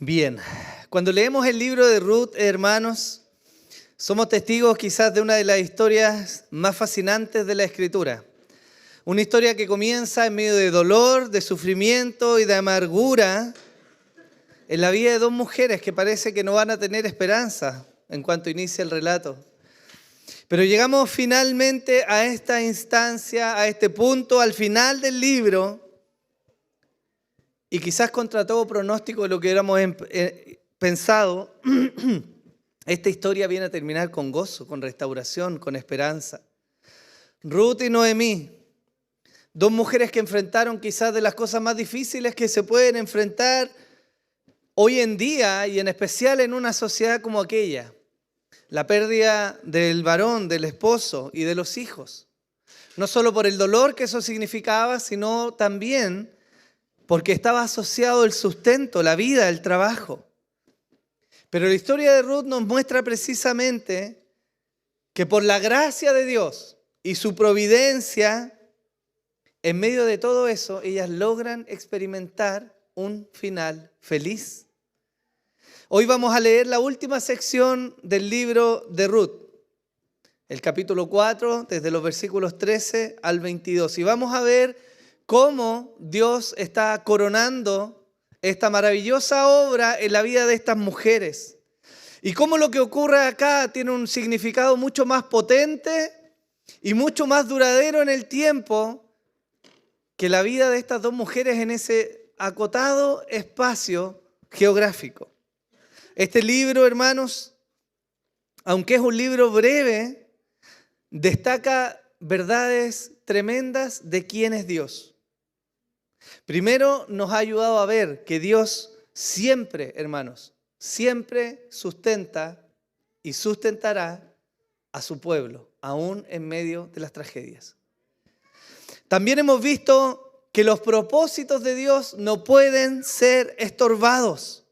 Bien, cuando leemos el libro de Ruth, hermanos, somos testigos quizás de una de las historias más fascinantes de la Escritura. Una historia que comienza en medio de dolor, de sufrimiento y de amargura en la vida de dos mujeres que parece que no van a tener esperanza en cuanto inicia el relato. Pero llegamos finalmente a esta instancia, a este punto, al final del libro. Y quizás contra todo pronóstico de lo que hubiéramos pensado, esta historia viene a terminar con gozo, con restauración, con esperanza. Ruth y Noemí, dos mujeres que enfrentaron quizás de las cosas más difíciles que se pueden enfrentar hoy en día y en especial en una sociedad como aquella. La pérdida del varón, del esposo y de los hijos. No solo por el dolor que eso significaba, sino también porque estaba asociado el sustento, la vida, el trabajo. Pero la historia de Ruth nos muestra precisamente que por la gracia de Dios y su providencia, en medio de todo eso, ellas logran experimentar un final feliz. Hoy vamos a leer la última sección del libro de Ruth, el capítulo 4, desde los versículos 13 al 22. Y vamos a ver cómo Dios está coronando esta maravillosa obra en la vida de estas mujeres. Y cómo lo que ocurre acá tiene un significado mucho más potente y mucho más duradero en el tiempo que la vida de estas dos mujeres en ese acotado espacio geográfico. Este libro, hermanos, aunque es un libro breve, destaca verdades tremendas de quién es Dios. Primero nos ha ayudado a ver que Dios siempre, hermanos, siempre sustenta y sustentará a su pueblo, aún en medio de las tragedias. También hemos visto que los propósitos de Dios no pueden ser estorbados,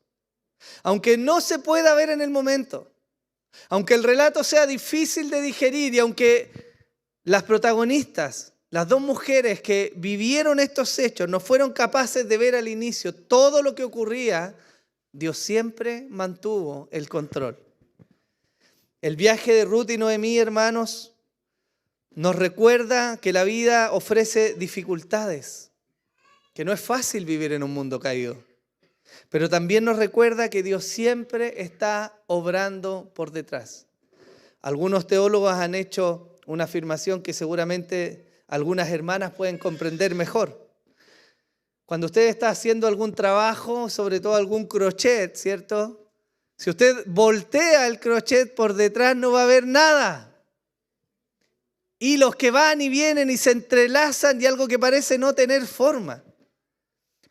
aunque no se pueda ver en el momento, aunque el relato sea difícil de digerir y aunque las protagonistas, las dos mujeres que vivieron estos hechos, no fueron capaces de ver al inicio todo lo que ocurría, Dios siempre mantuvo el control. El viaje de Ruth y Noemí, hermanos, nos recuerda que la vida ofrece dificultades, que no es fácil vivir en un mundo caído. Pero también nos recuerda que Dios siempre está obrando por detrás. Algunos teólogos han hecho una afirmación que seguramente algunas hermanas pueden comprender mejor. Cuando usted está haciendo algún trabajo, sobre todo algún crochet, ¿cierto? Si usted voltea el crochet por detrás no va a ver nada. Y los que van y vienen y se entrelazan y algo que parece no tener forma.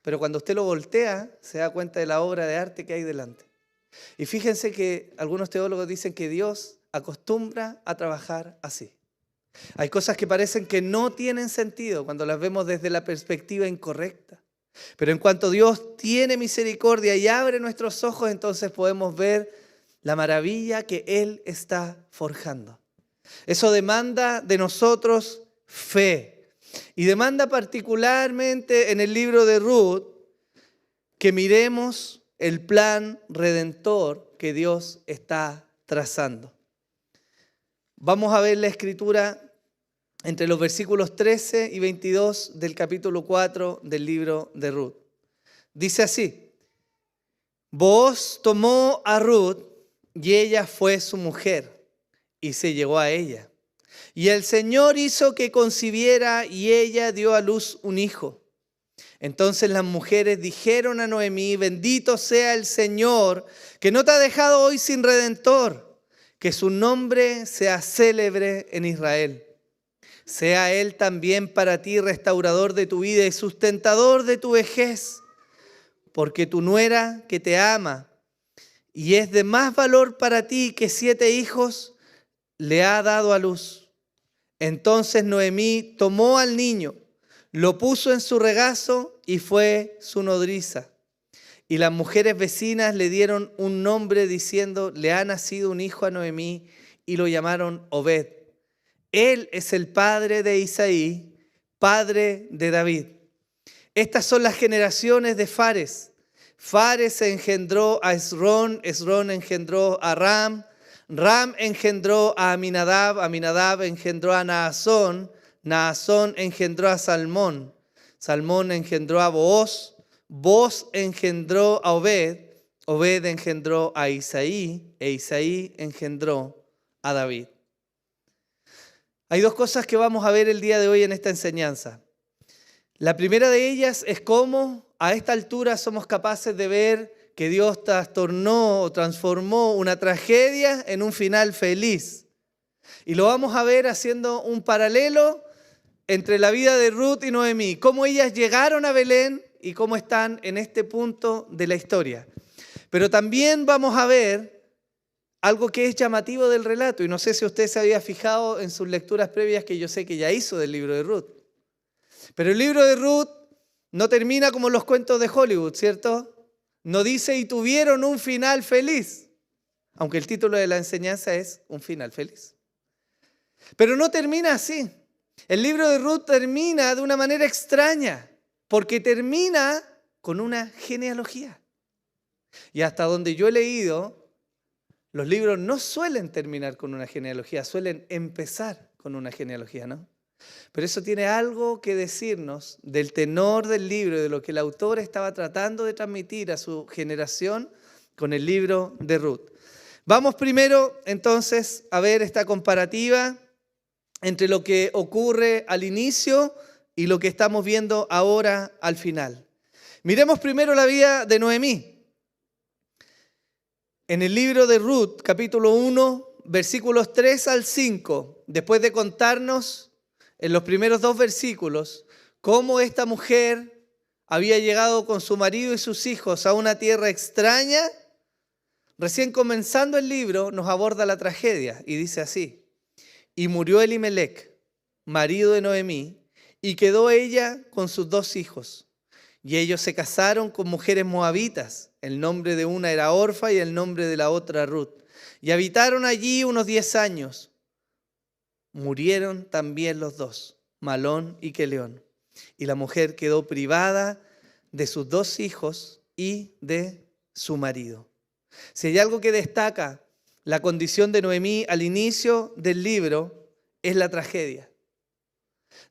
Pero cuando usted lo voltea, se da cuenta de la obra de arte que hay delante. Y fíjense que algunos teólogos dicen que Dios acostumbra a trabajar así. Hay cosas que parecen que no tienen sentido cuando las vemos desde la perspectiva incorrecta. Pero en cuanto Dios tiene misericordia y abre nuestros ojos, entonces podemos ver la maravilla que Él está forjando. Eso demanda de nosotros fe. Y demanda particularmente en el libro de Ruth que miremos el plan redentor que Dios está trazando. Vamos a ver la escritura entre los versículos 13 y 22 del capítulo 4 del libro de Ruth. Dice así: Booz tomó a Ruth y ella fue su mujer y se llegó a ella. Y el Señor hizo que concibiera y ella dio a luz un hijo. Entonces las mujeres dijeron a Noemí: bendito sea el Señor, que no te ha dejado hoy sin redentor, que su nombre sea célebre en Israel. Sea Él también para ti restaurador de tu vida y sustentador de tu vejez, porque tu nuera que te ama y es de más valor para ti que 7 hijos, le ha dado a luz. Entonces Noemí tomó al niño, lo puso en su regazo y fue su nodriza. Y las mujeres vecinas le dieron un nombre diciendo: le ha nacido un hijo a Noemí, y lo llamaron Obed. Él es el padre de Isaí, padre de David. Estas son las generaciones de Fares. Fares engendró a Esrón, Esrón engendró a Ram, Ram engendró a Aminadab, Aminadab engendró a Naasón, Naasón engendró a Salmón, Salmón engendró a Booz, Booz engendró a Obed, Obed engendró a Isaí, e Isaí engendró a David. Hay dos cosas que vamos a ver el día de hoy en esta enseñanza. La primera de ellas es cómo a esta altura somos capaces de ver que Dios trastornó o transformó una tragedia en un final feliz. Y lo vamos a ver haciendo un paralelo entre la vida de Ruth y Noemí, cómo ellas llegaron a Belén y cómo están en este punto de la historia. Pero también vamos a ver algo que es llamativo del relato, y no sé si usted se había fijado en sus lecturas previas que yo sé que ya hizo del libro de Ruth. Pero el libro de Ruth no termina como los cuentos de Hollywood, ¿cierto? No dice y tuvieron un final feliz, aunque el título de la enseñanza es un final feliz. Pero no termina así. El libro de Ruth termina de una manera extraña, porque termina con una genealogía. Y hasta donde yo he leído, los libros no suelen terminar con una genealogía, suelen empezar con una genealogía, ¿no? Pero eso tiene algo que decirnos del tenor del libro y de lo que el autor estaba tratando de transmitir a su generación con el libro de Ruth. Vamos primero entonces a ver esta comparativa entre lo que ocurre al inicio y lo que estamos viendo ahora al final. Miremos primero la vida de Noemí. En el libro de Ruth, capítulo 1, versículos 3 al 5, después de contarnos en los primeros 2 versículos cómo esta mujer había llegado con su marido y sus hijos a una tierra extraña, recién comenzando el libro nos aborda la tragedia y dice así: y murió Elimelec, marido de Noemí, y quedó ella con sus 2 hijos. Y ellos se casaron con mujeres moabitas. El nombre de una era Orfa y el nombre de la otra Ruth. Y habitaron allí unos 10 años. Murieron también los 2, Malón y Queleón. Y la mujer quedó privada de sus 2 hijos y de su marido. Si hay algo que destaca la condición de Noemí al inicio del libro, es la tragedia.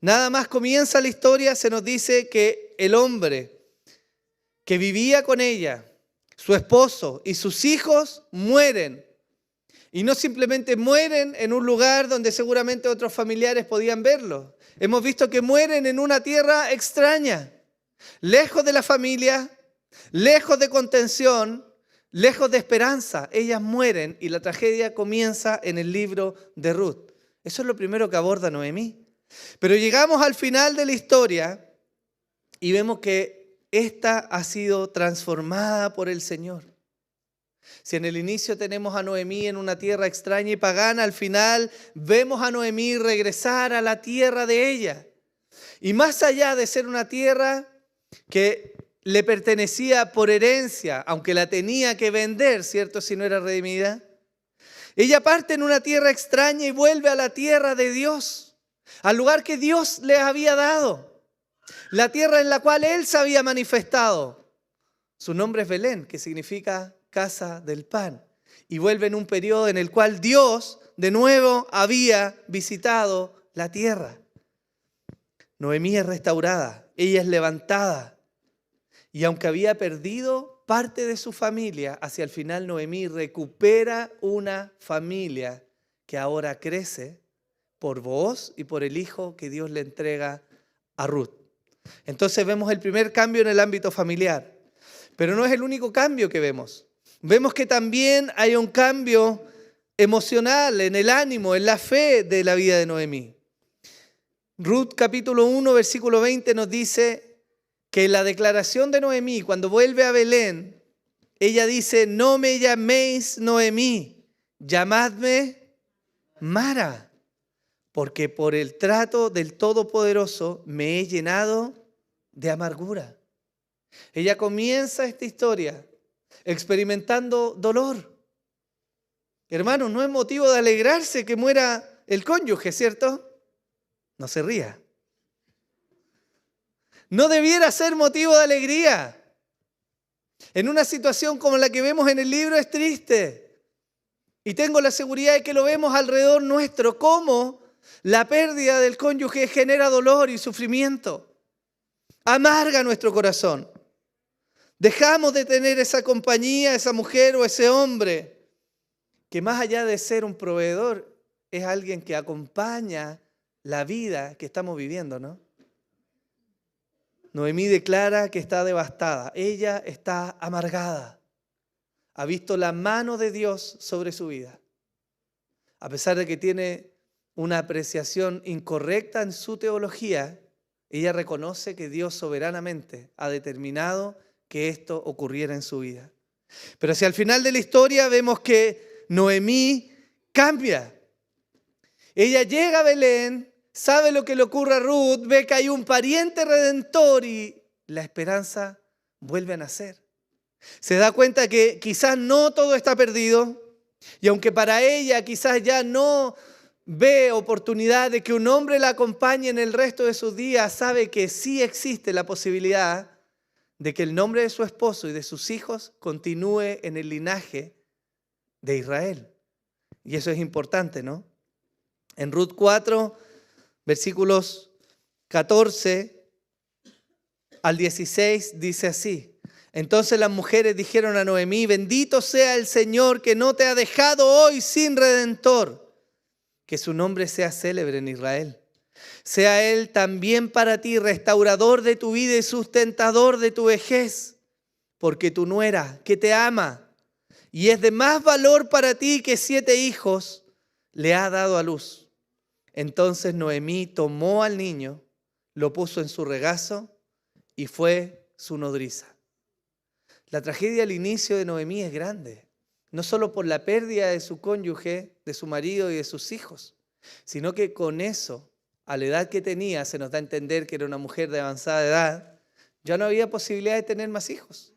Nada más comienza la historia, se nos dice que el hombre que vivía con ella, su esposo y sus hijos mueren. Y no simplemente mueren en un lugar donde seguramente otros familiares podían verlo. Hemos visto que mueren en una tierra extraña, lejos de la familia, lejos de contención, lejos de esperanza. Ellas mueren y la tragedia comienza en el libro de Ruth. Eso es lo primero que aborda Noemí. Pero llegamos al final de la historia y vemos que esta ha sido transformada por el Señor. Si en el inicio tenemos a Noemí en una tierra extraña y pagana, al final vemos a Noemí regresar a la tierra de ella. Y más allá de ser una tierra que le pertenecía por herencia, aunque la tenía que vender, ¿cierto? Si no era redimida, ella parte en una tierra extraña y vuelve a la tierra de Dios, al lugar que Dios les había dado, la tierra en la cual Él se había manifestado. Su nombre es Belén, que significa casa del pan. Y vuelve en un periodo en el cual Dios de nuevo había visitado la tierra. Noemí es restaurada, ella es levantada. Y aunque había perdido parte de su familia, hacia el final Noemí recupera una familia que ahora crece por Booz y por el hijo que Dios le entrega a Ruth. Entonces vemos el primer cambio en el ámbito familiar. Pero no es el único cambio que vemos. Vemos que también hay un cambio emocional en el ánimo, en la fe de la vida de Noemí. Ruth capítulo 1, versículo 20 nos dice que la declaración de Noemí, cuando vuelve a Belén, ella dice: no me llaméis Noemí, llamadme Mara, porque por el trato del Todopoderoso me he llenado de amargura. Ella comienza esta historia experimentando dolor. Hermanos, no es motivo de alegrarse que muera el cónyuge, ¿cierto? No se ría. No debiera ser motivo de alegría. En una situación como la que vemos en el libro es triste. Y tengo la seguridad de que lo vemos alrededor nuestro, cómo la pérdida del cónyuge genera dolor y sufrimiento. Amarga nuestro corazón. Dejamos de tener esa compañía, esa mujer o ese hombre, que más allá de ser un proveedor, es alguien que acompaña la vida que estamos viviendo, ¿no? Noemí declara que está devastada. Ella está amargada. Ha visto la mano de Dios sobre su vida. A pesar de que tiene una apreciación incorrecta en su teología, ella reconoce que Dios soberanamente ha determinado que esto ocurriera en su vida. Pero hacia el final de la historia vemos que Noemí cambia. Ella llega a Belén, sabe lo que le ocurre a Ruth, ve que hay un pariente redentor y la esperanza vuelve a nacer. Se da cuenta que quizás no todo está perdido y aunque para ella quizás ya no ve oportunidad de que un hombre la acompañe en el resto de sus días, sabe que sí existe la posibilidad de que el nombre de su esposo y de sus hijos continúe en el linaje de Israel. Y eso es importante, ¿no? En Ruth 4, versículos 14 al 16 dice así: entonces las mujeres dijeron a Noemí: bendito sea el Señor que no te ha dejado hoy sin redentor, que su nombre sea célebre en Israel. Sea Él también para ti restaurador de tu vida y sustentador de tu vejez, porque tu nuera, que te ama y es de más valor para ti que 7 hijos, le ha dado a luz. Entonces Noemí tomó al niño, lo puso en su regazo y fue su nodriza. La tragedia al inicio de Noemí es grande, no solo por la pérdida de su cónyuge, de su marido y de sus hijos, sino que con eso, a la edad que tenía, se nos da a entender que era una mujer de avanzada edad, ya no había posibilidad de tener más hijos.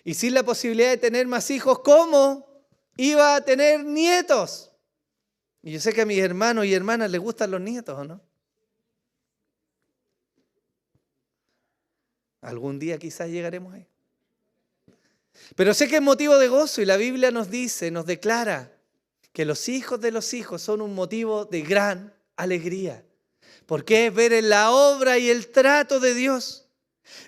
Y sin la posibilidad de tener más hijos, ¿cómo iba a tener nietos? Y yo sé que a mis hermanos y hermanas les gustan los nietos, ¿o no? Algún día quizás llegaremos ahí. Pero sé que es motivo de gozo y la Biblia nos dice, nos declara que los hijos de los hijos son un motivo de gran alegría, porque es ver en la obra y el trato de Dios.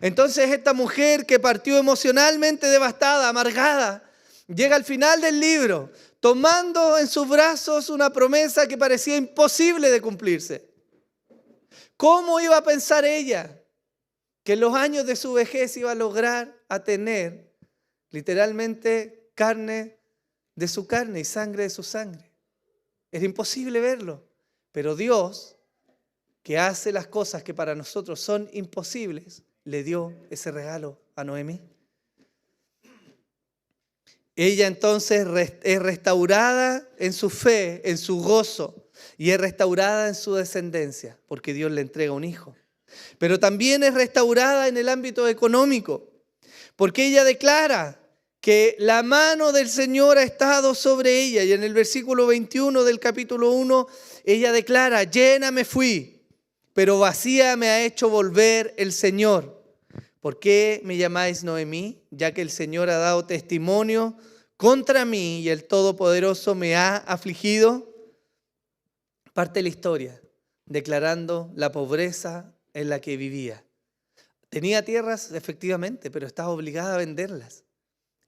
Entonces esta mujer que partió emocionalmente devastada, amargada, llega al final del libro tomando en sus brazos una promesa que parecía imposible de cumplirse. ¿Cómo iba a pensar ella que en los años de su vejez iba a lograr a tener literalmente carne de su carne y sangre de su sangre? Era imposible verlo. Pero Dios, que hace las cosas que para nosotros son imposibles, le dio ese regalo a Noemí. Ella entonces es restaurada en su fe, en su gozo, y es restaurada en su descendencia, porque Dios le entrega un hijo. Pero también es restaurada en el ámbito económico, porque ella declara que la mano del Señor ha estado sobre ella. Y en el versículo 21 del capítulo 1, ella declara: llena me fui, pero vacía me ha hecho volver el Señor. ¿Por qué me llamáis Noemí? Ya que el Señor ha dado testimonio contra mí y el Todopoderoso me ha afligido. Parte la historia declarando la pobreza en la que vivía. Tenía tierras, efectivamente, pero estaba obligada a venderlas.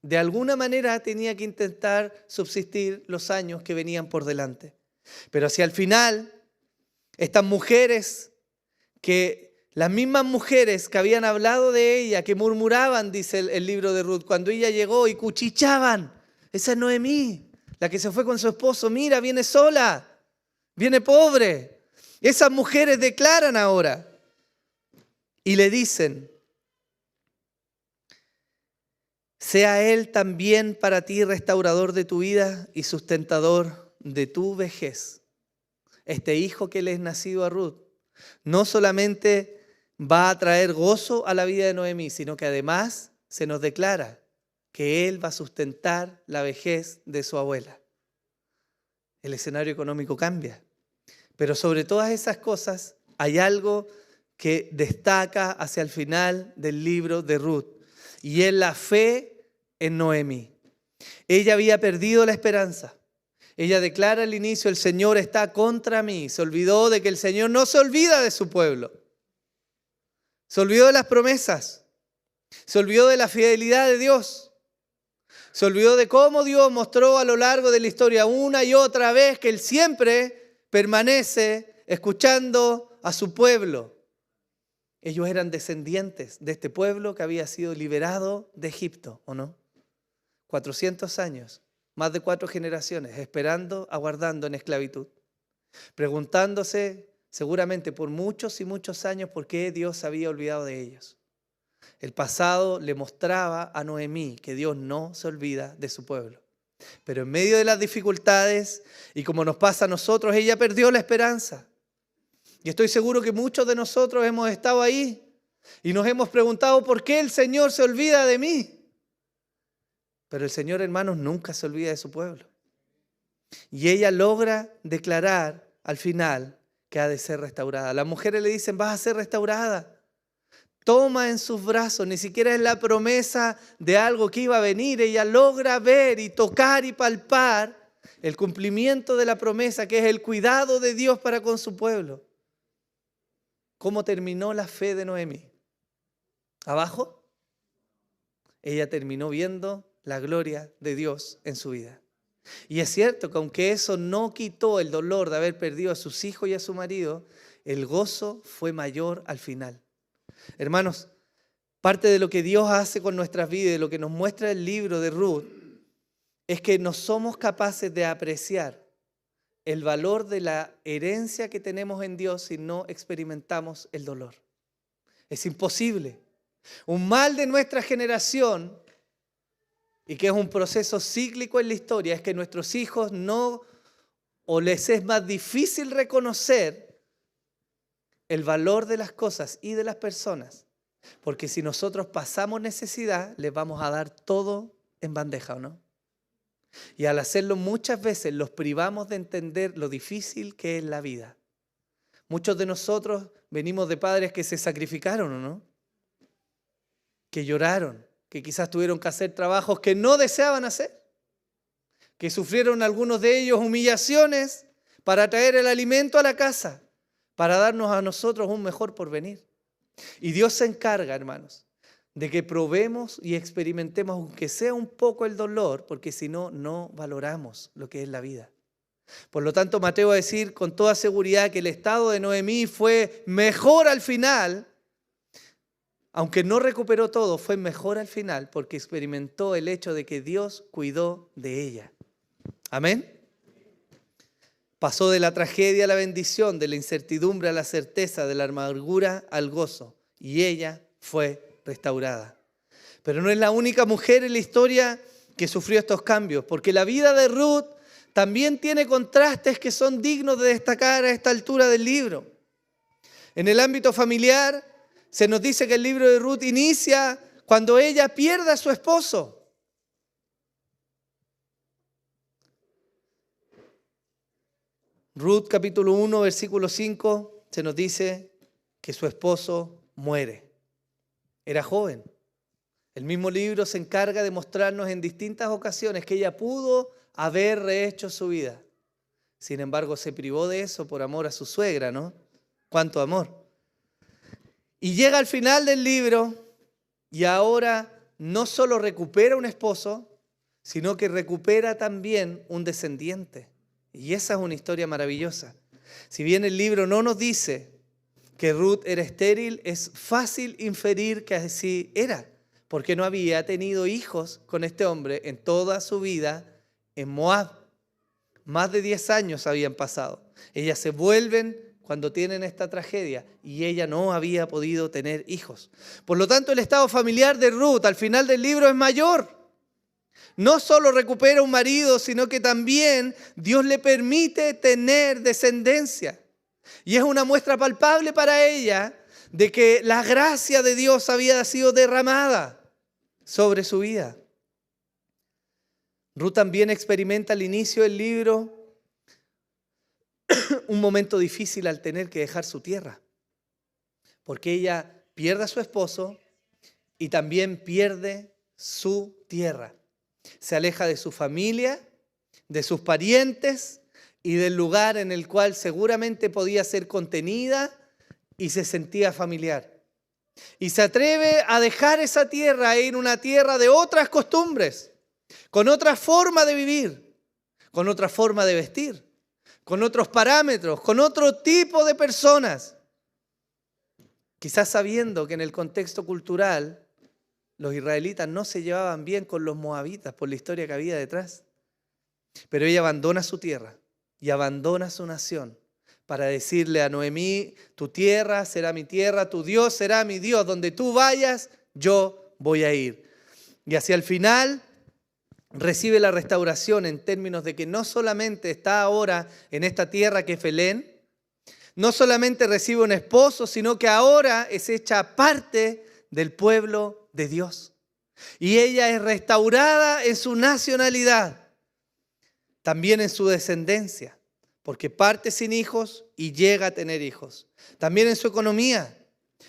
De alguna manera tenía que intentar subsistir los años que venían por delante. Pero hacia el final, estas mujeres, las mismas mujeres que habían hablado de ella, que murmuraban, dice el libro de Ruth, cuando ella llegó y cuchichaban: esa es Noemí, la que se fue con su esposo, mira, viene sola, viene pobre. Esas mujeres declaran ahora y le dicen: sea Él también para ti restaurador de tu vida y sustentador de tu vejez. Este hijo que le es nacido a Ruth no solamente va a traer gozo a la vida de Noemí, sino que además se nos declara que Él va a sustentar la vejez de su abuela. El escenario económico cambia, pero sobre todas esas cosas hay algo que destaca hacia el final del libro de Ruth. y es la fe en Noemí. Ella había perdido la esperanza. Ella declara al inicio: el Señor está contra mí. Se olvidó de que el Señor no se olvida de su pueblo. Se olvidó de las promesas. Se olvidó de la fidelidad de Dios. Se olvidó de cómo Dios mostró a lo largo de la historia una y otra vez que Él siempre permanece escuchando a su pueblo. Ellos eran descendientes de este pueblo que había sido liberado de Egipto, ¿o no? 400 años, más de 4 generaciones, esperando, aguardando en esclavitud. Preguntándose seguramente por muchos y muchos años por qué Dios se había olvidado de ellos. El pasado le mostraba a Noemí que Dios no se olvida de su pueblo. Pero en medio de las dificultades, y como nos pasa a nosotros, ella perdió la esperanza. Y estoy seguro que muchos de nosotros hemos estado ahí y nos hemos preguntado: ¿por qué el Señor se olvida de mí? Pero el Señor, hermanos, nunca se olvida de su pueblo. Y ella logra declarar al final que ha de ser restaurada. Las mujeres le dicen: vas a ser restaurada. Toma en sus brazos, ni siquiera es la promesa de algo que iba a venir. Ella logra ver y tocar y palpar el cumplimiento de la promesa, que es el cuidado de Dios para con su pueblo. ¿Cómo terminó la fe de Noemí? ¿Abajo? Ella terminó viendo la gloria de Dios en su vida. Y es cierto que aunque eso no quitó el dolor de haber perdido a sus hijos y a su marido, el gozo fue mayor al final. Hermanos, parte de lo que Dios hace con nuestras vidas, de lo que nos muestra el libro de Ruth, es que no somos capaces de apreciar el valor de la herencia que tenemos en Dios si no experimentamos el dolor. Es imposible. Un mal de nuestra generación, y que es un proceso cíclico en la historia, es que nuestros hijos no, o les es más difícil reconocer el valor de las cosas y de las personas, porque si nosotros pasamos necesidad, les vamos a dar todo en bandeja, ¿o no? Y al hacerlo muchas veces los privamos de entender lo difícil que es la vida. Muchos de nosotros venimos de padres que se sacrificaron, ¿o no? Que lloraron, que quizás tuvieron que hacer trabajos que no deseaban hacer, que sufrieron algunos de ellos humillaciones para traer el alimento a la casa, para darnos a nosotros un mejor porvenir. Y Dios se encarga, hermanos, de que probemos y experimentemos, aunque sea un poco, el dolor, porque si no, no valoramos lo que es la vida. Por lo tanto, me atrevo a decir con toda seguridad que el estado de Noemí fue mejor al final. Aunque no recuperó todo, fue mejor al final porque experimentó el hecho de que Dios cuidó de ella. Amén. Pasó de la tragedia a la bendición, de la incertidumbre a la certeza, de la amargura al gozo, y ella fue restaurada. Pero no es la única mujer en la historia que sufrió estos cambios, porque la vida de Ruth también tiene contrastes que son dignos de destacar a esta altura del libro. En el ámbito familiar, se nos dice que el libro de Ruth inicia cuando ella pierde a su esposo. Ruth capítulo 1, versículo 5, se nos dice que su esposo muere. Era joven. El mismo libro se encarga de mostrarnos en distintas ocasiones que ella pudo haber rehecho su vida. Sin embargo, se privó de eso por amor a su suegra, ¿no? ¡Cuánto amor! Y llega al final del libro y ahora no solo recupera un esposo, sino que recupera también un descendiente. Y esa es una historia maravillosa. Si bien el libro no nos dice que Ruth era estéril, es fácil inferir que así era, porque no había tenido hijos con este hombre en toda su vida en Moab. Más de 10 años habían pasado. Ellas se vuelven cuando tienen esta tragedia y ella no había podido tener hijos. Por lo tanto, el estado familiar de Ruth al final del libro es mayor. No solo recupera un marido, sino que también Dios le permite tener descendencia. Y es una muestra palpable para ella de que la gracia de Dios había sido derramada sobre su vida. Ruth también experimenta al inicio del libro un momento difícil al tener que dejar su tierra, porque ella pierde a su esposo y también pierde su tierra. Se aleja de su familia, de sus parientes y del lugar en el cual seguramente podía ser contenida y se sentía familiar. Y se atreve a dejar esa tierra e ir a una tierra de otras costumbres, con otra forma de vivir, con otra forma de vestir, con otros parámetros, con otro tipo de personas. Quizás sabiendo que en el contexto cultural los israelitas no se llevaban bien con los moabitas por la historia que había detrás. Pero ella abandona su tierra y abandona su nación para decirle a Noemí: tu tierra será mi tierra, tu Dios será mi Dios, donde tú vayas, yo voy a ir. Y hacia el final recibe la restauración en términos de que no solamente está ahora en esta tierra que es Belén, no solamente recibe un esposo, sino que ahora es hecha parte del pueblo de Dios. Y ella es restaurada en su nacionalidad, también en su descendencia, porque parte sin hijos y llega a tener hijos. También en su economía,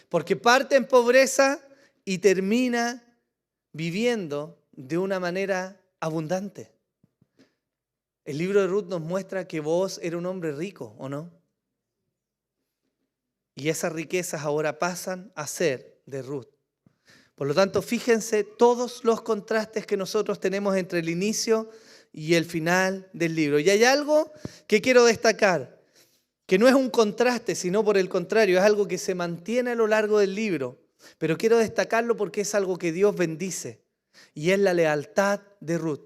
porque parte en pobreza y termina viviendo de una manera abundante. El libro de Ruth nos muestra que Booz era un hombre rico, ¿o no? Y esas riquezas ahora pasan a ser de Ruth. Por lo tanto, fíjense todos los contrastes que nosotros tenemos entre el inicio y el final del libro. Y hay algo que quiero destacar, que no es un contraste, sino por el contrario, es algo que se mantiene a lo largo del libro. Pero quiero destacarlo porque es algo que Dios bendice, y es la lealtad de Ruth.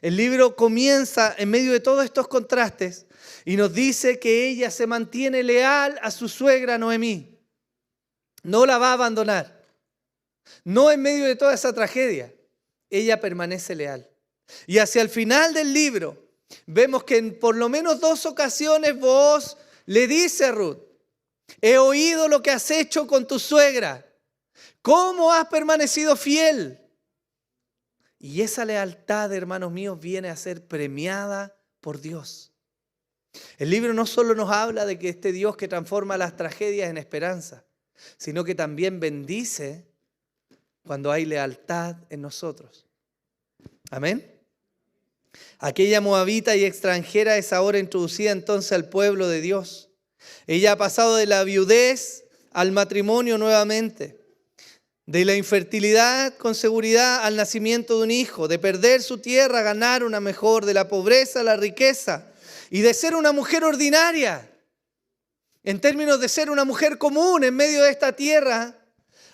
El libro comienza en medio de todos estos contrastes y nos dice que ella se mantiene leal a su suegra Noemí. No la va a abandonar. No en medio de toda esa tragedia. Ella permanece leal. Y hacia el final del libro vemos que en por lo menos 2 ocasiones Booz le dice a Ruth: he oído lo que has hecho con tu suegra. ¿Cómo has permanecido fiel? Y esa lealtad, hermanos míos, viene a ser premiada por Dios. El libro no solo nos habla de que este Dios que transforma las tragedias en esperanza, sino que también bendice cuando hay lealtad en nosotros. Amén. Aquella moabita y extranjera es ahora introducida entonces al pueblo de Dios. Ella ha pasado de la viudez al matrimonio nuevamente, de la infertilidad con seguridad al nacimiento de un hijo, de perder su tierra a ganar una mejor, de la pobreza a la riqueza y de ser una mujer ordinaria, en términos de ser una mujer común en medio de esta tierra,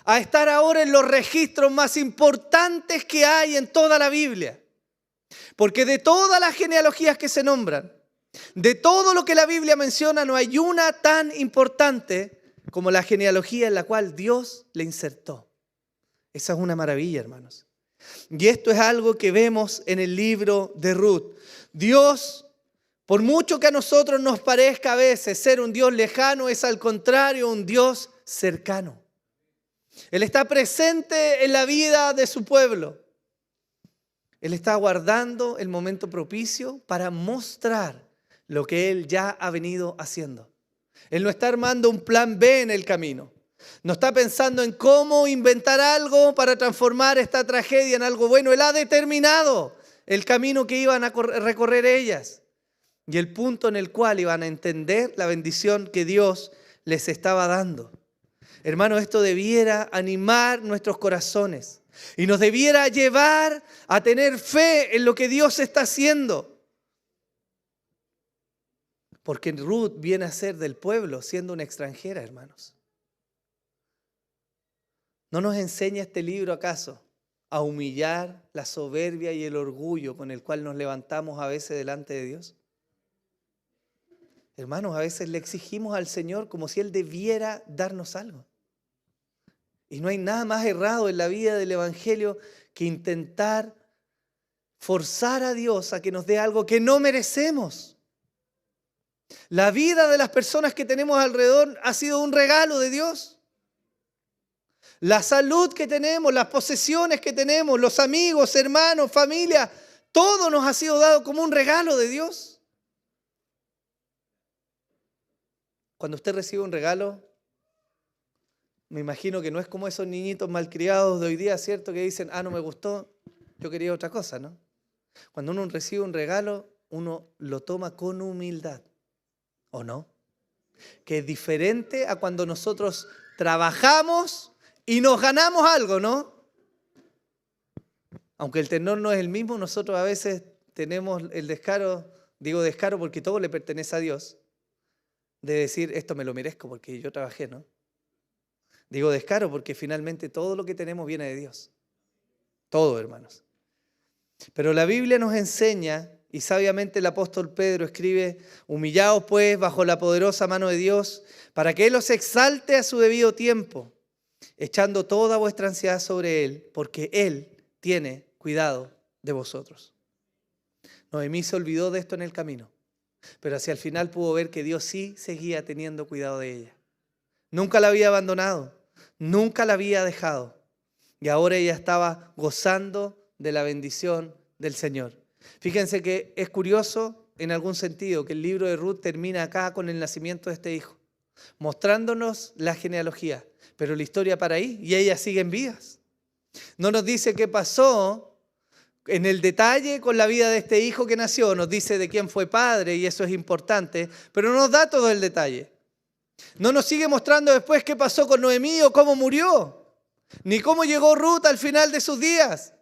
a estar ahora en los registros más importantes que hay en toda la Biblia. Porque de todas las genealogías que se nombran, de todo lo que la Biblia menciona, no hay una tan importante como la genealogía en la cual Dios le insertó. Esa es una maravilla, hermanos. Y esto es algo que vemos en el libro de Ruth. Dios, por mucho que a nosotros nos parezca a veces ser un Dios lejano, es al contrario un Dios cercano. Él está presente en la vida de su pueblo. Él está aguardando el momento propicio para mostrar lo que Él ya ha venido haciendo. Él no está armando un plan B en el camino. No está pensando en cómo inventar algo para transformar esta tragedia en algo bueno. Él ha determinado el camino que iban a recorrer ellas y el punto en el cual iban a entender la bendición que Dios les estaba dando. Hermanos, esto debiera animar nuestros corazones y nos debiera llevar a tener fe en lo que Dios está haciendo. Porque Ruth viene a ser del pueblo siendo una extranjera, hermanos. ¿No nos enseña este libro acaso a humillar la soberbia y el orgullo con el cual nos levantamos a veces delante de Dios? Hermanos, a veces le exigimos al Señor como si Él debiera darnos algo. Y no hay nada más errado en la vida del Evangelio que intentar forzar a Dios a que nos dé algo que no merecemos. La vida de las personas que tenemos alrededor ha sido un regalo de Dios. La salud que tenemos, las posesiones que tenemos, los amigos, hermanos, familia, todo nos ha sido dado como un regalo de Dios. Cuando usted recibe un regalo, Me imagino que no es como esos niñitos malcriados de hoy día, ¿cierto? Que dicen, no me gustó, yo quería otra cosa, ¿no? Cuando uno recibe un regalo, uno lo toma con humildad, ¿o no? Que es diferente a cuando nosotros trabajamos y nos ganamos algo, ¿no? Aunque el tenor no es el mismo, nosotros a veces tenemos el descaro, digo descaro porque todo le pertenece a Dios, de decir, esto me lo merezco porque yo trabajé, ¿no? Digo descaro porque finalmente todo lo que tenemos viene de Dios. Todo, hermanos. Pero la Biblia nos enseña, y sabiamente el apóstol Pedro escribe, humillaos pues bajo la poderosa mano de Dios, para que Él os exalte a su debido tiempo, echando toda vuestra ansiedad sobre Él, porque Él tiene cuidado de vosotros. Noemí se olvidó de esto en el camino, pero hacia el final pudo ver que Dios sí seguía teniendo cuidado de ella. Nunca la había abandonado, nunca la había dejado, y ahora ella estaba gozando de la bendición del Señor. Fíjense que es curioso en algún sentido que el libro de Ruth termina acá con el nacimiento de este hijo, mostrándonos la genealogía, pero la historia para ahí y ella sigue en vidas. No nos dice qué pasó en el detalle con la vida de este hijo que nació, nos dice de quién fue padre y eso es importante, pero no nos da todo el detalle. No nos sigue mostrando después qué pasó con Noemí o cómo murió, ni cómo llegó Ruth al final de sus días.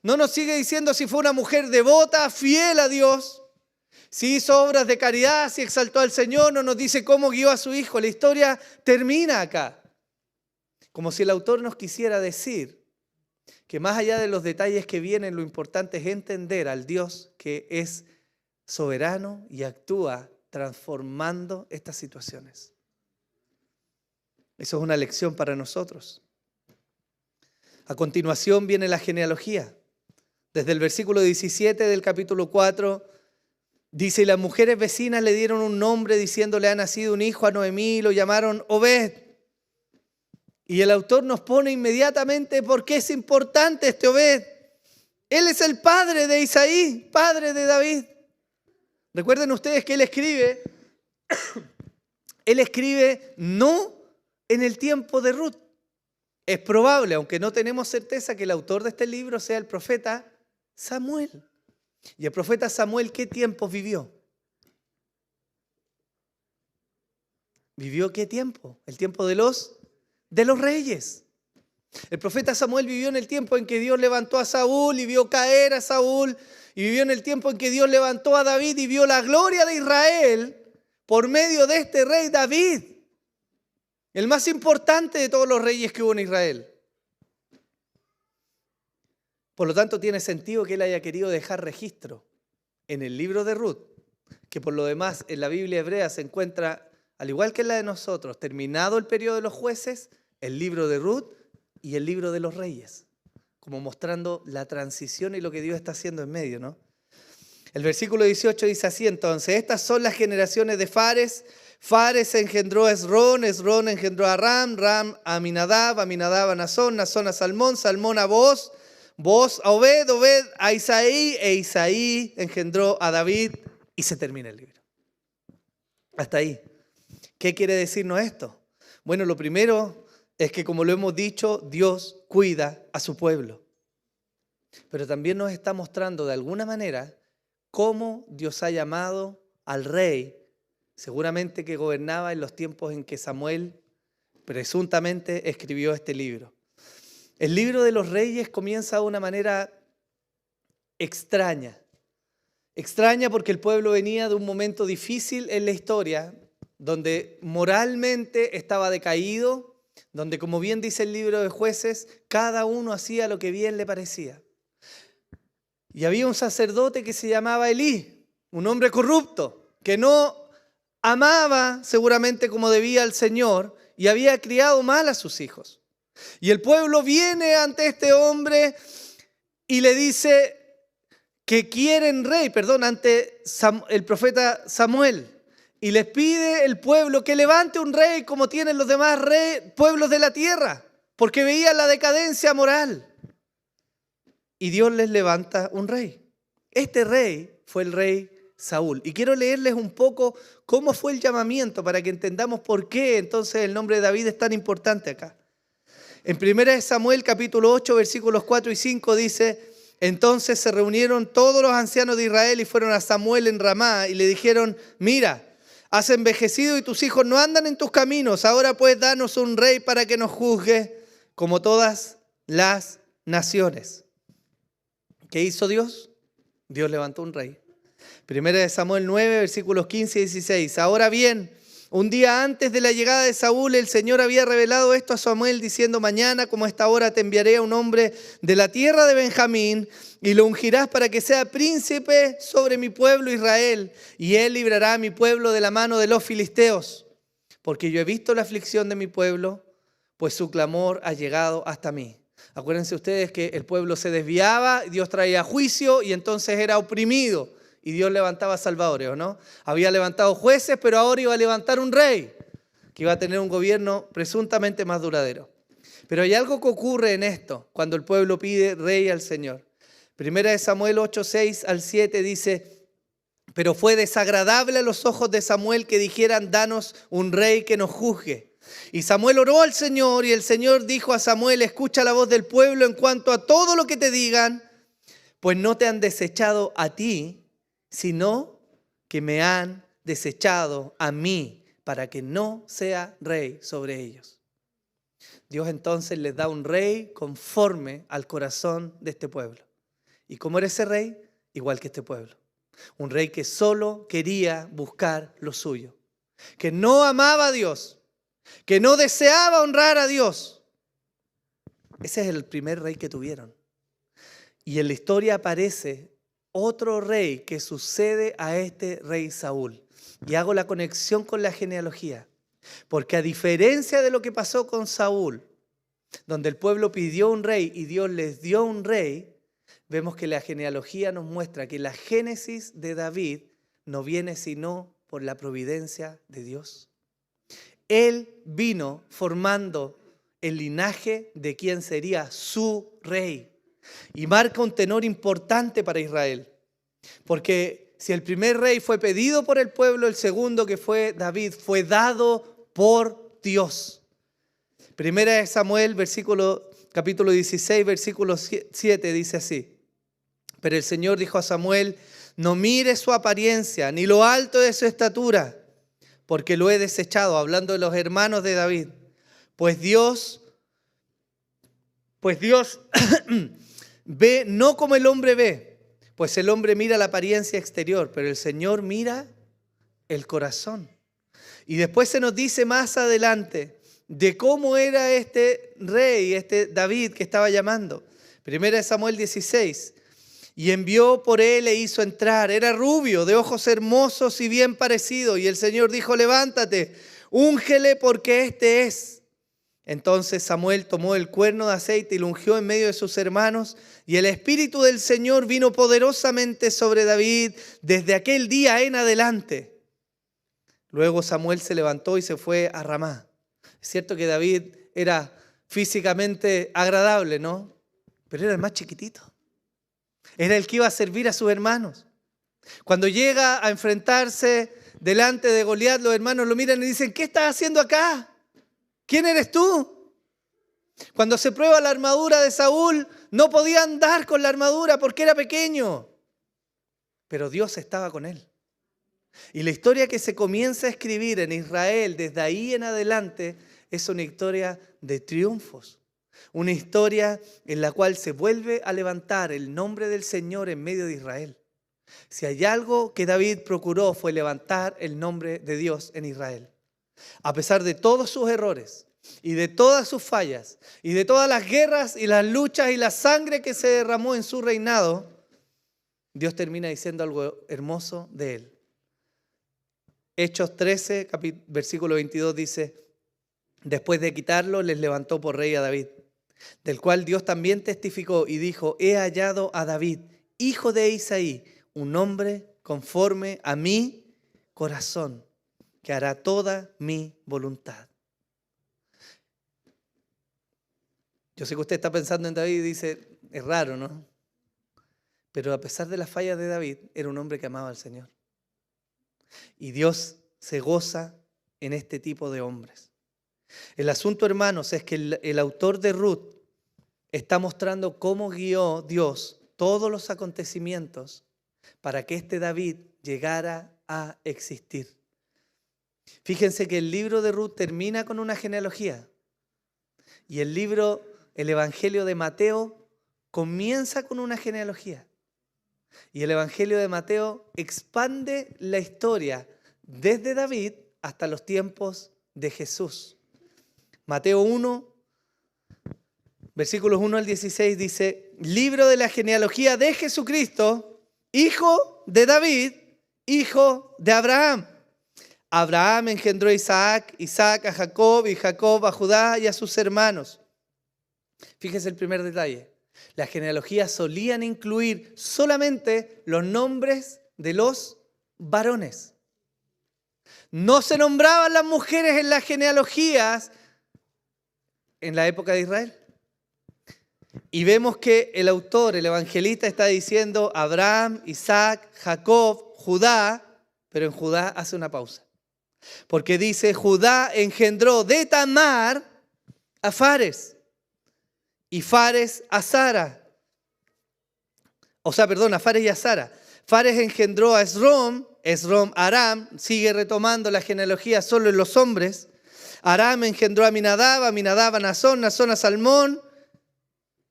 No nos sigue diciendo si fue una mujer devota, fiel a Dios, si hizo obras de caridad, si exaltó al Señor. No nos dice cómo guió a su hijo. La historia termina acá. Como si el autor nos quisiera decir que más allá de los detalles que vienen, lo importante es entender al Dios que es soberano y actúa transformando estas situaciones. Eso es una lección para nosotros. A continuación viene la genealogía. Desde el versículo 17 del capítulo 4, dice, y las mujeres vecinas le dieron un nombre diciéndole ha nacido un hijo a Noemí y lo llamaron Obed. Y el autor nos pone inmediatamente por qué es importante este Obed. Él es el padre de Isaí, padre de David. Recuerden ustedes que él escribe no en el tiempo de Ruth. Es probable, aunque no tenemos certeza, que el autor de este libro sea el profeta Samuel. ¿Y el profeta Samuel qué tiempos vivió? ¿Vivió qué tiempo? El tiempo de los reyes. El profeta Samuel vivió en el tiempo en que Dios levantó a Saúl y vio caer a Saúl, y vivió en el tiempo en que Dios levantó a David y vio la gloria de Israel por medio de este rey David, el más importante de todos los reyes que hubo en Israel. Por lo tanto, tiene sentido que él haya querido dejar registro en el libro de Ruth, que por lo demás en la Biblia hebrea se encuentra, al igual que en la de nosotros, terminado el periodo de los jueces, el libro de Ruth y el libro de los reyes, como mostrando la transición y lo que Dios está haciendo en medio, ¿no? El versículo 18 dice así entonces, estas son las generaciones de Fares. Fares engendró a Esrón, Esrón engendró a Ram, Ram a Aminadab, Aminadab a Nazón, Nazón a Salmón, Salmón a Boaz, Boaz a Obed, Obed a Isaí, e Isaí engendró a David, y se termina el libro. Hasta ahí. ¿Qué quiere decirnos esto? Bueno, lo primero es que, como lo hemos dicho, Dios cuida a su pueblo. Pero también nos está mostrando de alguna manera cómo Dios ha llamado al rey, seguramente que gobernaba en los tiempos en que Samuel presuntamente escribió este libro. El libro de los reyes comienza de una manera extraña. Extraña porque el pueblo venía de un momento difícil en la historia, donde moralmente estaba decaído, donde, como bien dice el libro de Jueces, cada uno hacía lo que bien le parecía. Y había un sacerdote que se llamaba Elí, un hombre corrupto, que no amaba seguramente como debía al Señor y había criado mal a sus hijos. Y el pueblo viene ante este hombre y le dice que quieren rey, ante el profeta Samuel. Y les pide el pueblo que levante un rey como tienen los demás pueblos de la tierra, porque veían la decadencia moral. Y Dios les levanta un rey. Este rey fue el rey Saúl. Y quiero leerles un poco cómo fue el llamamiento para que entendamos por qué entonces el nombre de David es tan importante acá. En 1 Samuel capítulo 8 versículos 4 y 5 dice: entonces se reunieron todos los ancianos de Israel y fueron a Samuel en Ramá y le dijeron: mira, has envejecido y tus hijos no andan en tus caminos, ahora pues danos un rey para que nos juzgue como todas las naciones. ¿Qué hizo Dios? Dios levantó un rey. 1 Samuel 9, versículos 15 y 16. Ahora bien, un día antes de la llegada de Saúl, el Señor había revelado esto a Samuel diciendo: mañana, como a esta hora, te enviaré a un hombre de la tierra de Benjamín y lo ungirás para que sea príncipe sobre mi pueblo Israel, y él librará a mi pueblo de la mano de los filisteos, porque yo he visto la aflicción de mi pueblo, pues su clamor ha llegado hasta mí. Acuérdense ustedes que el pueblo se desviaba, Dios traía juicio y entonces era oprimido. Y Dios levantaba salvadores, ¿o no? Había levantado jueces, pero ahora iba a levantar un rey que iba a tener un gobierno presuntamente más duradero. Pero hay algo que ocurre en esto, cuando el pueblo pide rey al Señor. 1 Samuel 8, 6 al 7 dice: pero fue desagradable a los ojos de Samuel que dijeran: danos un rey que nos juzgue. Y Samuel oró al Señor, y el Señor dijo a Samuel: escucha la voz del pueblo en cuanto a todo lo que te digan, pues no te han desechado a ti, sino que me han desechado a mí para que no sea rey sobre ellos. Dios entonces les da un rey conforme al corazón de este pueblo. ¿Y cómo era ese rey? Igual que este pueblo. Un rey que solo quería buscar lo suyo, que no amaba a Dios, que no deseaba honrar a Dios. Ese es el primer rey que tuvieron. Y en la historia aparece otro rey que sucede a este rey Saúl. Y hago la conexión con la genealogía. Porque a diferencia de lo que pasó con Saúl, donde el pueblo pidió un rey y Dios les dio un rey, vemos que la genealogía nos muestra que la génesis de David no viene sino por la providencia de Dios. Él vino formando el linaje de quien sería su rey. Y marca un tenor importante para Israel. Porque si el primer rey fue pedido por el pueblo, el segundo, que fue David, fue dado por Dios. 1 Samuel, capítulo 16, versículo 7, dice así: pero el Señor dijo a Samuel: no mires su apariencia, ni lo alto de su estatura, porque lo he desechado, hablando de los hermanos de David. Pues Dios ve no como el hombre ve, pues el hombre mira la apariencia exterior, pero el Señor mira el corazón. Y después se nos dice más adelante de cómo era este rey, este David que estaba llamando. 1 Samuel 16. Y envió por él e hizo entrar. Era rubio, de ojos hermosos y bien parecido. Y el Señor dijo: levántate, úngele, porque este es. Entonces Samuel tomó el cuerno de aceite y lo ungió en medio de sus hermanos. Y el Espíritu del Señor vino poderosamente sobre David desde aquel día en adelante. Luego Samuel se levantó y se fue a Ramá. Es cierto que David era físicamente agradable, ¿no? Pero era el más chiquitito. Era el que iba a servir a sus hermanos. Cuando llega a enfrentarse delante de Goliat, los hermanos lo miran y dicen: ¿qué estás haciendo acá? ¿Quién eres tú? Cuando se prueba la armadura de Saúl, no podía andar con la armadura porque era pequeño. Pero Dios estaba con él. Y la historia que se comienza a escribir en Israel desde ahí en adelante es una historia de triunfos. Una historia en la cual se vuelve a levantar el nombre del Señor en medio de Israel. Si hay algo que David procuró fue levantar el nombre de Dios en Israel. A pesar de todos sus errores y de todas sus fallas y de todas las guerras y las luchas y la sangre que se derramó en su reinado, Dios termina diciendo algo hermoso de él. Hechos 13, versículo 22 dice: después de quitarlo, les levantó por rey a David, del cual Dios también testificó y dijo: he hallado a David, hijo de Isaí, un hombre conforme a mi corazón, que hará toda mi voluntad. Yo sé que usted está pensando en David y dice: es raro, ¿no? Pero a pesar de las fallas de David, era un hombre que amaba al Señor. Y Dios se goza en este tipo de hombres. El asunto, hermanos, es que el autor de Ruth está mostrando cómo guió Dios todos los acontecimientos para que este David llegara a existir. Fíjense que el libro de Ruth termina con una genealogía y el Evangelio de Mateo comienza con una genealogía. Y el Evangelio de Mateo expande la historia desde David hasta los tiempos de Jesús. Mateo 1, versículos 1 al 16 dice: libro de la genealogía de Jesucristo, hijo de David, hijo de Abraham. Abraham engendró a Isaac, Isaac a Jacob y Jacob a Judá y a sus hermanos. Fíjese el primer detalle. Las genealogías solían incluir solamente los nombres de los varones. No se nombraban las mujeres en las genealogías en la época de Israel. Y vemos que el autor, el evangelista, está diciendo Abraham, Isaac, Jacob, Judá, pero en Judá hace una pausa. Porque dice, Judá engendró de Tamar a Fares y Fares a Zara. A Fares y a Zara. Fares engendró a Esrom, Esrom a Aram, sigue retomando la genealogía solo en los hombres. Aram engendró a Aminadab, Aminadab a Nazón, Nazón a Salmón.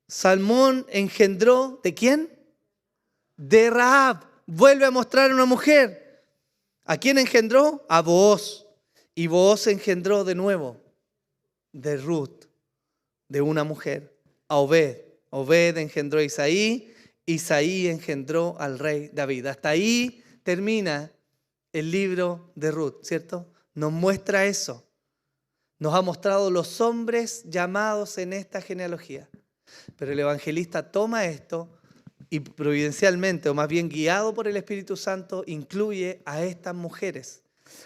Salmón engendró, ¿de quién? De Rahab. Vuelve a mostrar a una mujer. ¿A quién engendró? A Booz. Y Booz engendró de nuevo de Ruth, de una mujer, a Obed. Obed engendró a Isaí. Isaí engendró al rey David. Hasta ahí termina el libro de Ruth, ¿cierto? Nos muestra eso. Nos ha mostrado los hombres llamados en esta genealogía. Pero el evangelista toma esto y providencialmente, o más bien guiado por el Espíritu Santo, incluye a estas mujeres,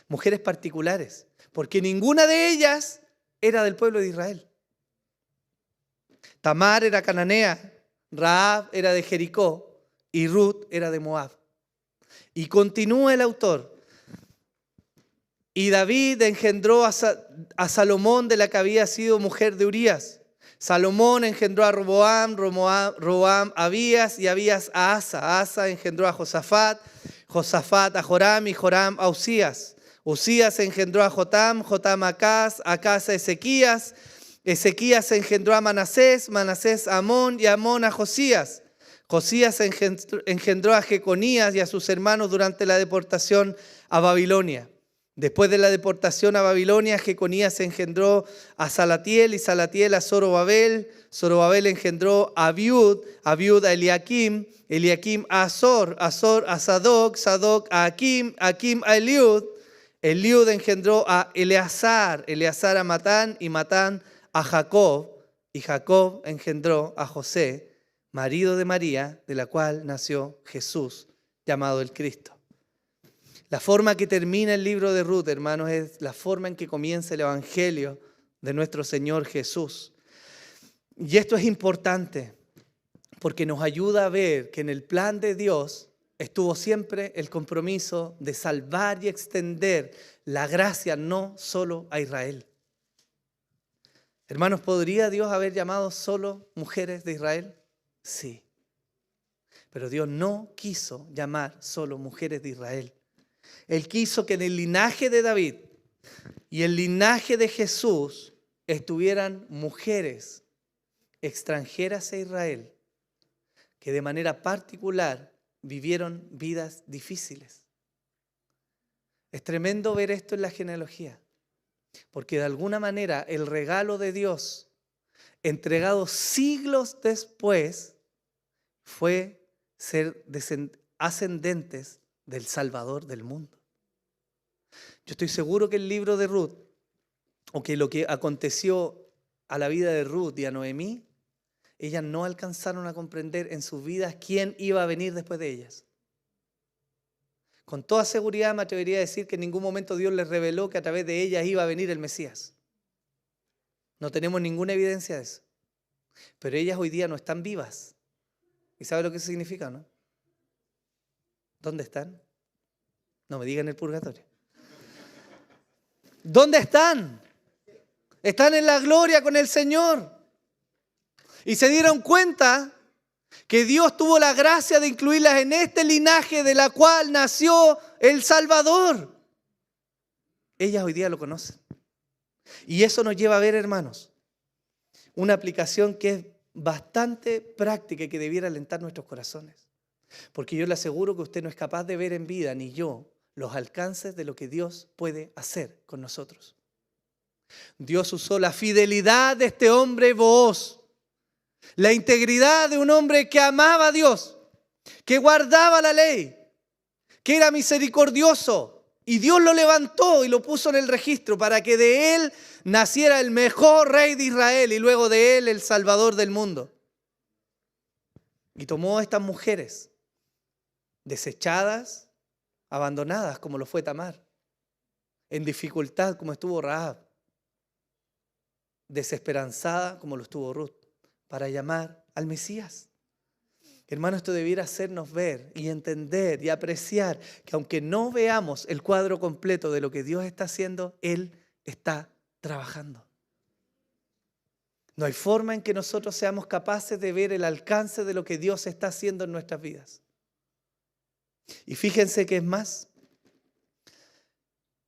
mujeres particulares, porque ninguna de ellas era del pueblo de Israel. Tamar era cananea, Rahab era de Jericó y Ruth era de Moab. Y continúa el autor. Y David engendró a Salomón, de la que había sido mujer de Urías. Salomón engendró a Roboam, Roboam a Abías y Abías a Asa. Asa engendró a Josafat, Josafat a Joram y Joram a Usías. Usías engendró a Jotam, Jotam a Acaz, Acaz a Ezequías. Ezequías engendró a Manasés, Manasés a Amón y Amón a Josías. Josías engendró a Jeconías y a sus hermanos durante la deportación a Babilonia. Después de la deportación a Babilonia, Jeconías engendró a Salatiel y Salatiel a Zorobabel. Zorobabel engendró a Abiud, Abiud a Eliakim, Eliakim a Azor, Azor a Sadoc, Sadoc a Akim, Akim a Eliud. Eliud engendró a Eleazar, Eleazar a Matán y Matán a Jacob. Y Jacob engendró a José, marido de María, de la cual nació Jesús, llamado el Cristo. La forma que termina el libro de Ruth, hermanos, es la forma en que comienza el evangelio de nuestro Señor Jesús. Y esto es importante porque nos ayuda a ver que en el plan de Dios estuvo siempre el compromiso de salvar y extender la gracia no solo a Israel. Hermanos, ¿podría Dios haber llamado solo mujeres de Israel? Sí. Pero Dios no quiso llamar solo mujeres de Israel. Él quiso que en el linaje de David y el linaje de Jesús estuvieran mujeres extranjeras a Israel que de manera particular vivieron vidas difíciles. Es tremendo ver esto en la genealogía, porque de alguna manera el regalo de Dios, entregado siglos después, fue ser ascendentes del Salvador del mundo. Yo estoy seguro que el libro de Ruth, o que lo que aconteció a la vida de Ruth y a Noemí, ellas no alcanzaron a comprender en sus vidas quién iba a venir después de ellas. Con toda seguridad me atrevería a decir que en ningún momento Dios les reveló que a través de ellas iba a venir el Mesías. No tenemos ninguna evidencia de eso. Pero ellas hoy día no están vivas. ¿Y sabe lo que eso significa, no? ¿Dónde están? No me digan el purgatorio. ¿Dónde están? Están en la gloria con el Señor. Y se dieron cuenta que Dios tuvo la gracia de incluirlas en este linaje de la cual nació el Salvador. Ellas hoy día lo conocen. Y eso nos lleva a ver, hermanos, una aplicación que es bastante práctica y que debiera alentar nuestros corazones. Porque yo le aseguro que usted no es capaz de ver en vida, ni yo, los alcances de lo que Dios puede hacer con nosotros. Dios usó la fidelidad de este hombre Booz, la integridad de un hombre que amaba a Dios, que guardaba la ley, que era misericordioso. Y Dios lo levantó y lo puso en el registro para que de él naciera el mejor rey de Israel y luego de él el Salvador del mundo. Y tomó a estas mujeres desechadas, abandonadas como lo fue Tamar, en dificultad como estuvo Rahab, desesperanzada como lo estuvo Ruth, para llamar al Mesías. Hermano, esto debiera hacernos ver y entender y apreciar que aunque no veamos el cuadro completo de lo que Dios está haciendo, Él está trabajando. No hay forma en que nosotros seamos capaces de ver el alcance de lo que Dios está haciendo en nuestras vidas. Y fíjense que es más,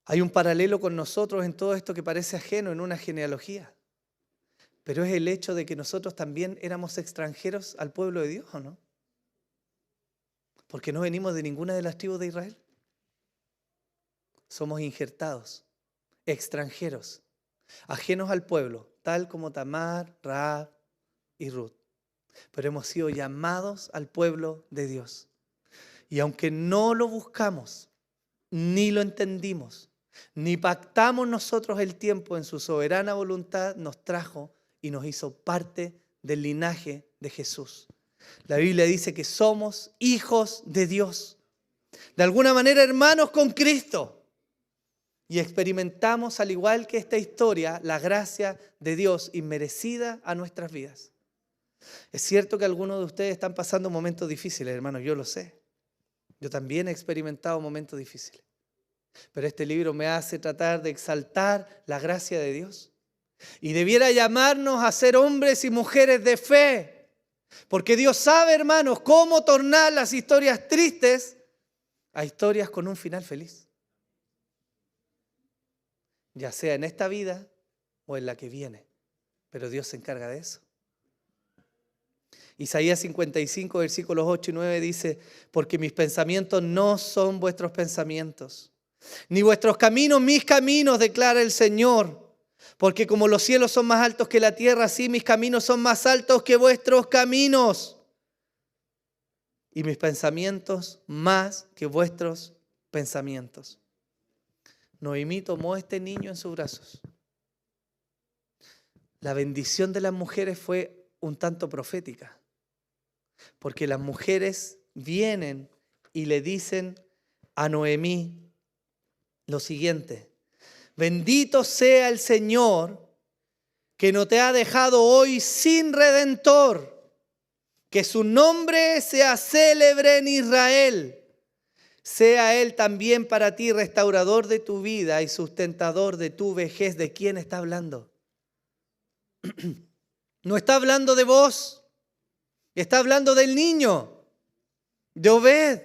hay un paralelo con nosotros en todo esto que parece ajeno en una genealogía. Pero es el hecho de que nosotros también éramos extranjeros al pueblo de Dios, ¿o no? Porque no venimos de ninguna de las tribus de Israel. Somos injertados, extranjeros, ajenos al pueblo, tal como Tamar, Rahab y Ruth. Pero hemos sido llamados al pueblo de Dios. Y aunque no lo buscamos, ni lo entendimos, ni pactamos nosotros el tiempo, en su soberana voluntad nos trajo y nos hizo parte del linaje de Jesús. La Biblia dice que somos hijos de Dios. De alguna manera, hermanos con Cristo. Y experimentamos, al igual que esta historia, la gracia de Dios inmerecida a nuestras vidas. Es cierto que algunos de ustedes están pasando momentos difíciles, hermanos, yo lo sé. Yo también he experimentado momentos difíciles. Pero este libro me hace tratar de exaltar la gracia de Dios. Y debiera llamarnos a ser hombres y mujeres de fe. Porque Dios sabe, hermanos, cómo tornar las historias tristes a historias con un final feliz. Ya sea en esta vida o en la que viene. Pero Dios se encarga de eso. Isaías 55, versículos 8 y 9 dice: porque mis pensamientos no son vuestros pensamientos, ni vuestros caminos mis caminos, declara el Señor. Porque como los cielos son más altos que la tierra, así mis caminos son más altos que vuestros caminos. Y mis pensamientos más que vuestros pensamientos. Noemí tomó a este niño en sus brazos. La bendición de las mujeres fue un tanto profética. Porque las mujeres vienen y le dicen a Noemí lo siguiente: bendito sea el Señor que no te ha dejado hoy sin redentor, que su nombre sea célebre en Israel, sea Él también para ti restaurador de tu vida y sustentador de tu vejez. ¿De quién está hablando? No está hablando de vos, está hablando del niño, de Obed.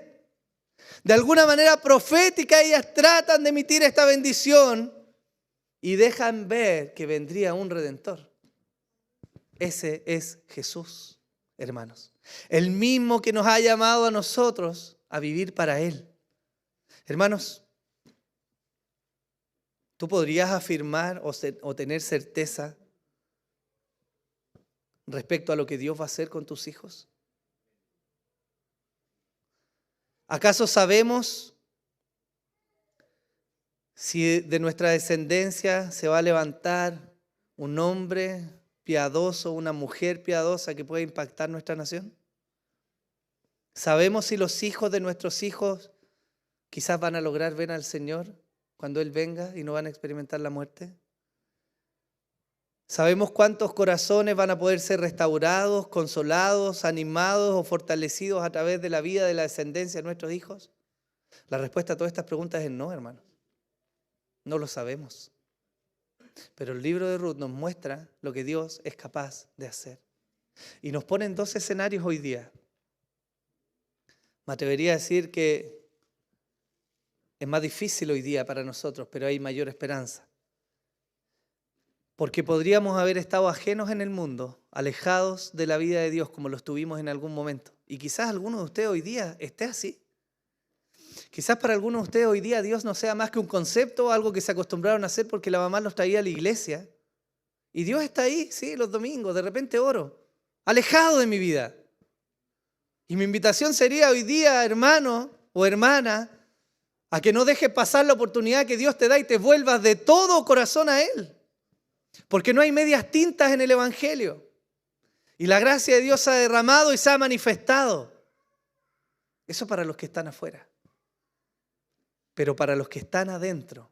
De alguna manera profética ellas tratan de emitir esta bendición y dejan ver que vendría un redentor. Ese es Jesús, hermanos. El mismo que nos ha llamado a nosotros a vivir para Él. Hermanos, ¿tú podrías afirmar o tener certeza respecto a lo que Dios va a hacer con tus hijos? ¿Acaso sabemos si de nuestra descendencia se va a levantar un hombre piadoso, una mujer piadosa que pueda impactar nuestra nación? ¿Sabemos si los hijos de nuestros hijos quizás van a lograr ver al Señor cuando Él venga y no van a experimentar la muerte? ¿Sabemos cuántos corazones van a poder ser restaurados, consolados, animados o fortalecidos a través de la vida de la descendencia de nuestros hijos? La respuesta a todas estas preguntas es no, hermanos. No lo sabemos. Pero el libro de Ruth nos muestra lo que Dios es capaz de hacer. Y nos pone en dos escenarios hoy día. Me atrevería a decir que es más difícil hoy día para nosotros, pero hay mayor esperanza. Porque podríamos haber estado ajenos en el mundo, alejados de la vida de Dios como lo estuvimos en algún momento. Y quizás alguno de ustedes hoy día esté así. Quizás para algunos de ustedes hoy día Dios no sea más que un concepto, algo que se acostumbraron a hacer porque la mamá los traía a la iglesia. Y Dios está ahí, sí, los domingos, de repente oro, alejado de mi vida. Y mi invitación sería hoy día, hermano o hermana, a que no dejes pasar la oportunidad que Dios te da y te vuelvas de todo corazón a Él. Porque no hay medias tintas en el Evangelio. Y la gracia de Dios se ha derramado y se ha manifestado. Eso para los que están afuera. Pero para los que están adentro,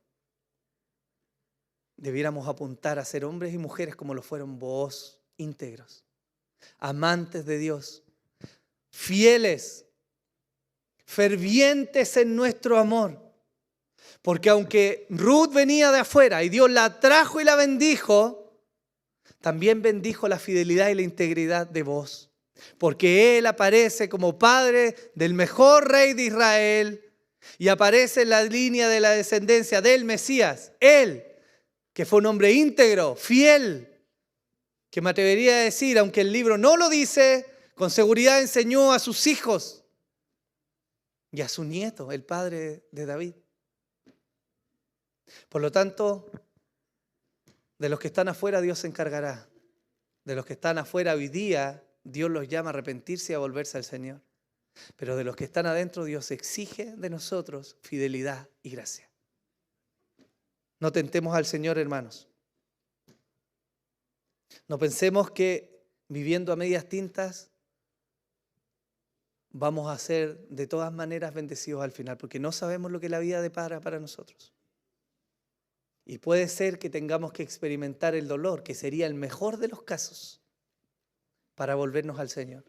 debiéramos apuntar a ser hombres y mujeres como lo fueron vos, íntegros, amantes de Dios, fieles, fervientes en nuestro amor. Porque aunque Ruth venía de afuera y Dios la trajo y la bendijo, también bendijo la fidelidad y la integridad de vos. Porque Él aparece como padre del mejor rey de Israel y aparece en la línea de la descendencia del Mesías. Él, que fue un hombre íntegro, fiel, que me atrevería a decir, aunque el libro no lo dice, con seguridad enseñó a sus hijos y a su nieto, el padre de David. Por lo tanto, de los que están afuera Dios se encargará. De los que están afuera hoy día, Dios los llama a arrepentirse y a volverse al Señor. Pero de los que están adentro, Dios exige de nosotros fidelidad y gracia. No tentemos al Señor, hermanos. No pensemos que viviendo a medias tintas vamos a ser de todas maneras bendecidos al final, porque no sabemos lo que la vida depara para nosotros. Y puede ser que tengamos que experimentar el dolor, que sería el mejor de los casos, para volvernos al Señor.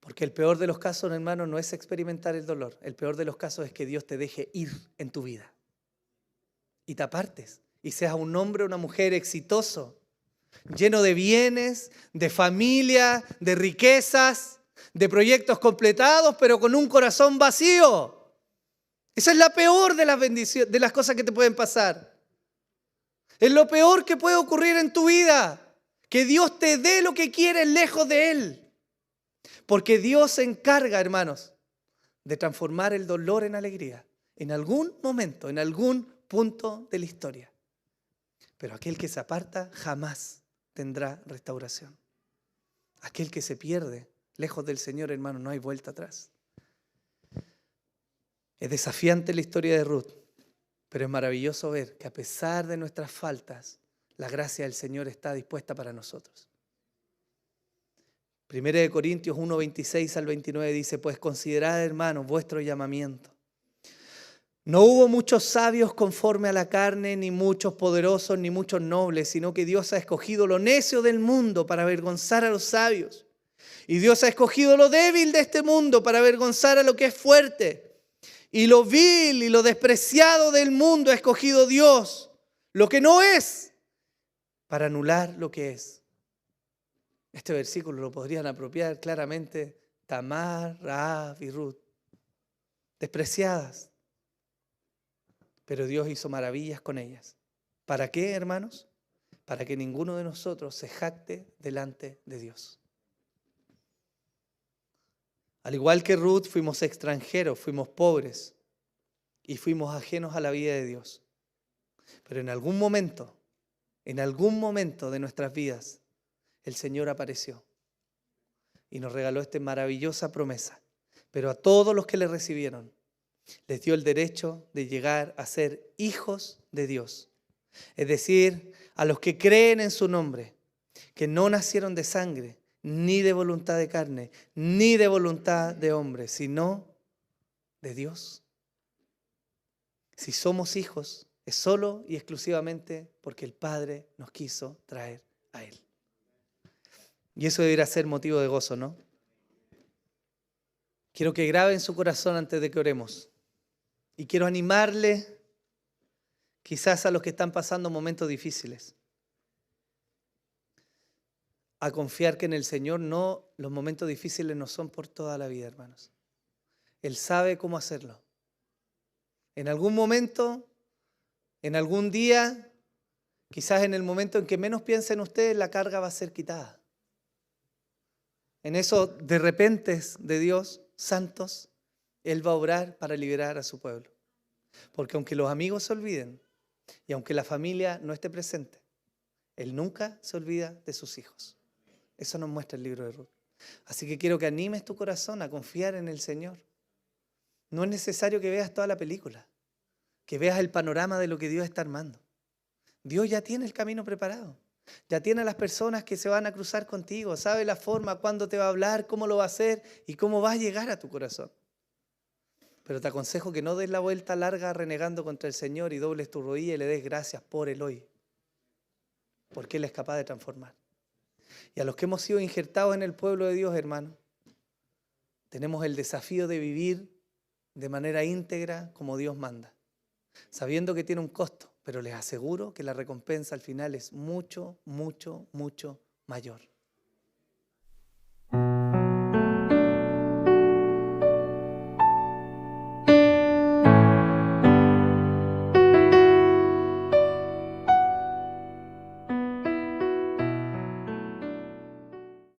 Porque el peor de los casos, hermano, no es experimentar el dolor. El peor de los casos es que Dios te deje ir en tu vida. Y te apartes. Y seas un hombre o una mujer exitoso, lleno de bienes, de familia, de riquezas, de proyectos completados, pero con un corazón vacío. Esa es la peor de las bendiciones, de las cosas que te pueden pasar. Es lo peor que puede ocurrir en tu vida. Que Dios te dé lo que quieres lejos de Él. Porque Dios se encarga, hermanos, de transformar el dolor en alegría. En algún momento, en algún punto de la historia. Pero aquel que se aparta jamás tendrá restauración. Aquel que se pierde lejos del Señor, hermano, no hay vuelta atrás. Es desafiante la historia de Ruth, pero es maravilloso ver que a pesar de nuestras faltas, la gracia del Señor está dispuesta para nosotros. 1 Corintios 1, 26 al 29 dice, pues considerad, hermanos, vuestro llamamiento. No hubo muchos sabios conforme a la carne, ni muchos poderosos, ni muchos nobles, sino que Dios ha escogido lo necio del mundo para avergonzar a los sabios. Y Dios ha escogido lo débil de este mundo para avergonzar a lo que es fuerte. Y lo vil y lo despreciado del mundo ha escogido Dios, lo que no es, para anular lo que es. Este versículo lo podrían apropiar claramente Tamar, Rahab y Ruth, despreciadas. Pero Dios hizo maravillas con ellas. ¿Para qué, hermanos? Para que ninguno de nosotros se jacte delante de Dios. Al igual que Ruth, fuimos extranjeros, fuimos pobres y fuimos ajenos a la vida de Dios. Pero en algún momento de nuestras vidas, el Señor apareció y nos regaló esta maravillosa promesa. Pero a todos los que le recibieron, les dio el derecho de llegar a ser hijos de Dios. Es decir, a los que creen en su nombre, que no nacieron de sangre, ni de voluntad de carne, ni de voluntad de hombre, sino de Dios. Si somos hijos, es solo y exclusivamente porque el Padre nos quiso traer a Él. Y eso debería ser motivo de gozo, ¿no? quiero que grabe en su corazón antes de que oremos. Y quiero animarle quizás a los que están pasando momentos difíciles a confiar que en el Señor los momentos difíciles no son por toda la vida, hermanos. Él sabe cómo hacerlo. En algún momento, en algún día, quizás en el momento en que menos piensen ustedes, la carga va a ser quitada. En esos de repentes de Dios, santos, Él va a obrar para liberar a su pueblo. Porque aunque los amigos se olviden y aunque la familia no esté presente, Él nunca se olvida de sus hijos. Eso nos muestra el libro de Ruth. Así que quiero que animes tu corazón a confiar en el Señor. No es necesario que veas toda la película, que veas el panorama de lo que Dios está armando. Dios ya tiene el camino preparado. Ya tiene a las personas que se van a cruzar contigo. Sabe la forma, cuándo te va a hablar, cómo lo va a hacer y cómo va a llegar a tu corazón. Pero te aconsejo que no des la vuelta larga renegando contra el Señor y dobles tu rodilla y le des gracias por Él hoy. Porque Él es capaz de transformar. Y a los que hemos sido injertados en el pueblo de Dios, hermano, tenemos el desafío de vivir de manera íntegra como Dios manda, sabiendo que tiene un costo, pero les aseguro que la recompensa al final es mucho, mucho, mucho mayor.